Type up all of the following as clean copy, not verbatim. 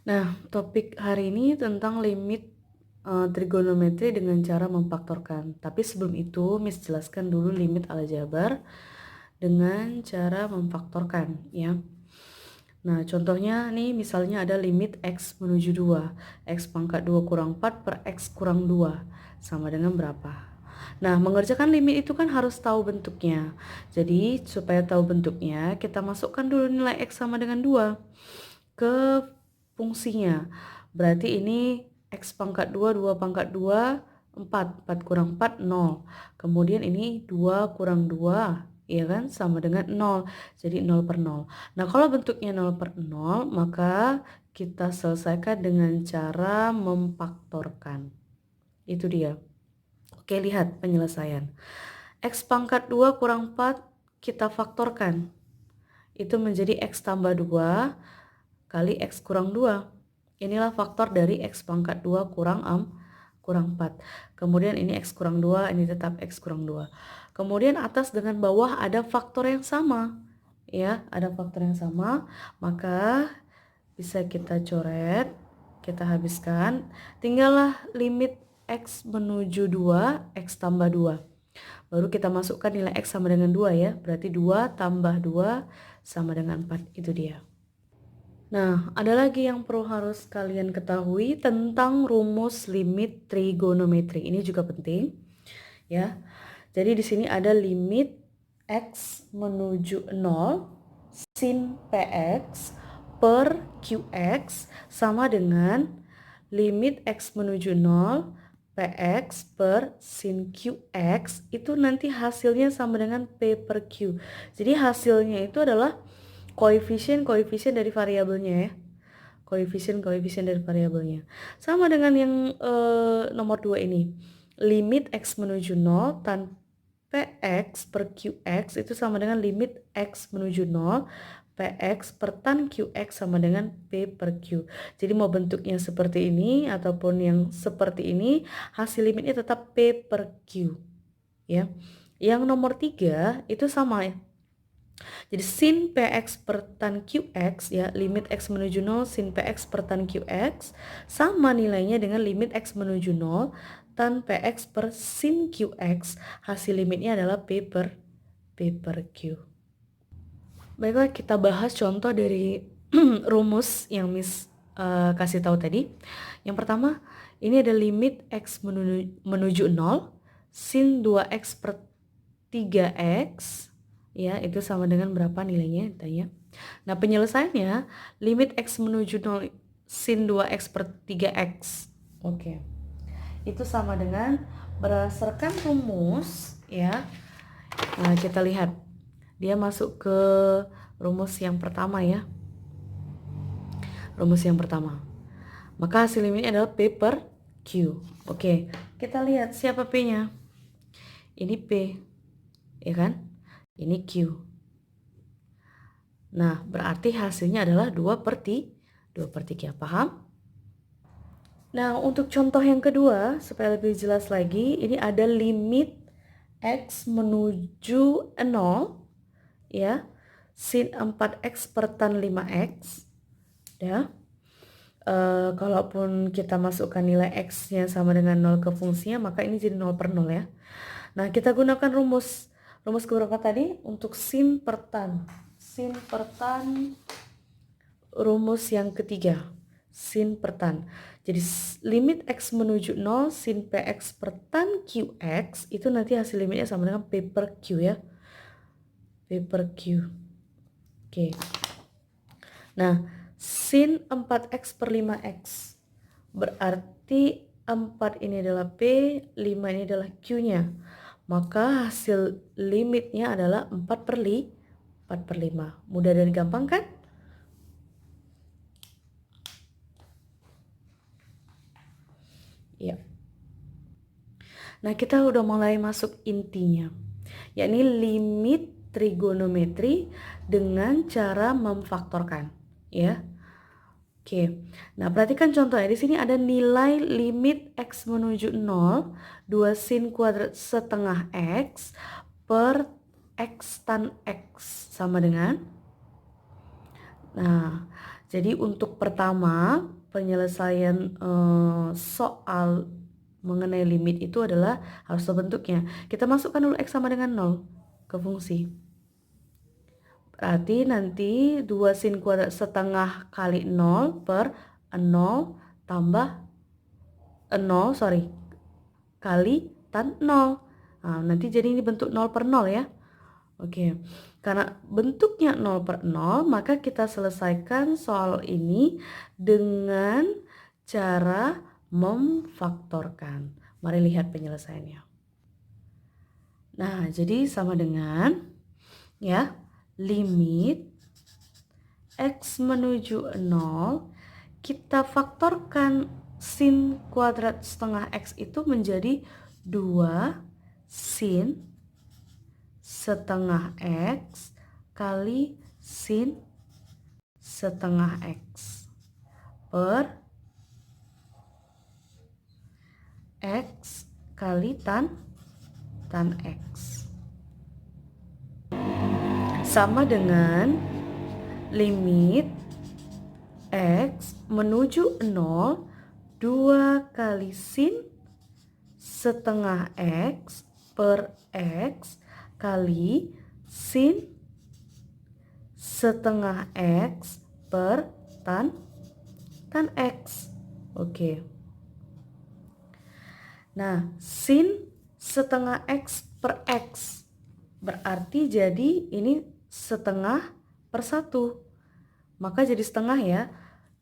Nah, topik hari ini tentang limit trigonometri dengan cara memfaktorkan. Tapi sebelum itu, Miss jelaskan dulu limit aljabar dengan cara memfaktorkan, ya. Nah, contohnya nih misalnya ada limit X menuju 2. X pangkat 2 kurang 4 per X kurang 2. Sama dengan berapa? Nah, mengerjakan limit itu kan harus tahu bentuknya. Jadi, supaya tahu bentuknya, kita masukkan dulu nilai X sama dengan 2 ke fungsinya. Berarti ini X pangkat 2, 2 pangkat 2, 4. 4 kurang 4, 0. Kemudian ini 2 kurang 2, ya kan? Sama dengan 0. Jadi 0 per 0. Nah, kalau bentuknya 0 per 0, maka kita selesaikan dengan cara memfaktorkan. Itu dia. Oke, lihat penyelesaian. X pangkat 2 kurang 4 kita faktorkan. Itu menjadi X tambah 2 kali X kurang 2. Inilah faktor dari X pangkat 2 kurang 4. Kemudian ini X kurang 2, ini tetap X kurang 2. Kemudian atas dengan bawah ada faktor yang sama. Ya, ada faktor yang sama. Maka bisa kita coret, kita habiskan. Tinggallah limit X menuju 2, X tambah 2. Baru kita masukkan nilai X sama dengan 2 ya. Berarti 2 tambah 2 sama dengan 4. Itu dia. Nah, ada lagi yang perlu harus kalian ketahui tentang rumus limit trigonometri. Ini juga penting, ya. Jadi di sini ada limit X menuju 0 sin PX per QX sama dengan limit X menuju 0 PX per sin QX, itu nanti hasilnya sama dengan P per Q. Jadi hasilnya itu adalah koefisien dari variabelnya ya. Koefisien dari variabelnya. Sama dengan yang nomor 2 ini. Limit X menuju 0 tan PX per QX itu sama dengan limit X menuju 0 PX per tan QX sama dengan P per Q. Jadi mau bentuknya seperti ini ataupun yang seperti ini, hasil limitnya tetap P per Q. Ya. Yang nomor 3 itu sama ya. Jadi sin PX per tan QX ya, limit X menuju 0 sin PX per tan QX sama nilainya dengan limit X menuju 0 tan PX per sin QX. Hasil limitnya adalah P per Q. Baiklah, kita bahas contoh dari rumus yang Miss kasih tahu tadi. Yang pertama, ini ada limit X menuju 0 sin 2X per 3X, ya, itu sama dengan berapa nilainya tanya. Nah, penyelesaiannya limit X menuju 0 sin 2X per 3X. Oke. Itu sama dengan berdasarkan rumus, ya. Nah, kita lihat. Dia masuk ke rumus yang pertama ya. Rumus yang pertama. Maka hasil limitnya adalah P per Q. Oke, kita lihat siapa P-nya. Ini P, ya kan? Ini Q. Nah, berarti hasilnya adalah 2 per 3, paham? Nah, untuk contoh yang kedua, supaya lebih jelas lagi, ini ada limit X menuju 0, ya, sin 4X per tan 5X, ya. Kalaupun kita masukkan nilai X-nya sama dengan 0 ke fungsinya, maka ini jadi 0 per 0 ya. Nah, kita gunakan rumus keberapa tadi? Untuk sin per tan. Sin per tan, rumus yang ketiga. Sin per tan. Jadi limit X menuju 0 sin PX per tan QX, itu nanti hasil limitnya sama dengan P per Q ya. P per Q. Oke. Nah, sin 4X per 5X. Berarti 4 ini adalah P, 5 ini adalah Q-nya. Maka hasil limitnya adalah 4 per 5. Mudah dan gampang kan? Ya. Nah, kita udah mulai masuk intinya, yakni limit trigonometri dengan cara memfaktorkan, ya. Oke. Nah, perhatikan contohnya. Di sini ada nilai limit X menuju 0, 2 sin kuadrat setengah X per X tan X sama dengan. Nah, Jadi untuk pertama penyelesaian soal mengenai limit itu adalah harus bentuknya. Kita masukkan dulu X sama dengan 0 ke fungsi. Berarti nanti 2 sin kuadrat setengah kali 0 per 0 tambah 0 kali tan 0. Nah, nanti jadi ini bentuk 0 per 0 ya. Oke, karena bentuknya 0 per 0, maka kita selesaikan soal ini dengan cara memfaktorkan. Mari lihat penyelesaiannya. Nah, jadi sama dengan ya, limit X menuju 0, kita faktorkan sin kuadrat setengah X itu menjadi 2 sin setengah X kali sin setengah X per X kali tan X sama dengan limit X menuju 0 2 kali sin setengah X per X kali sin setengah X per tan X. Oke. Nah, sin setengah X per X berarti jadi ini setengah per 1. Maka jadi setengah ya.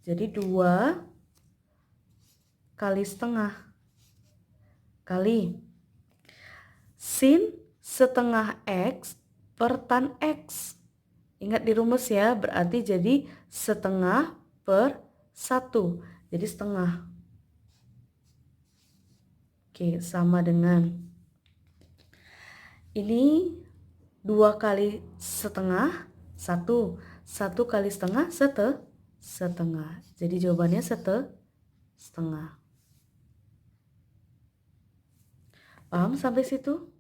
Jadi 2 kali setengah kali sin setengah X per tan X. Ingat di rumus ya, berarti jadi setengah per 1. Jadi setengah. Oke, sama dengan ini 2 kali setengah 1. 1 kali setengah setengah. Jadi jawabannya setengah. Paham sampai situ?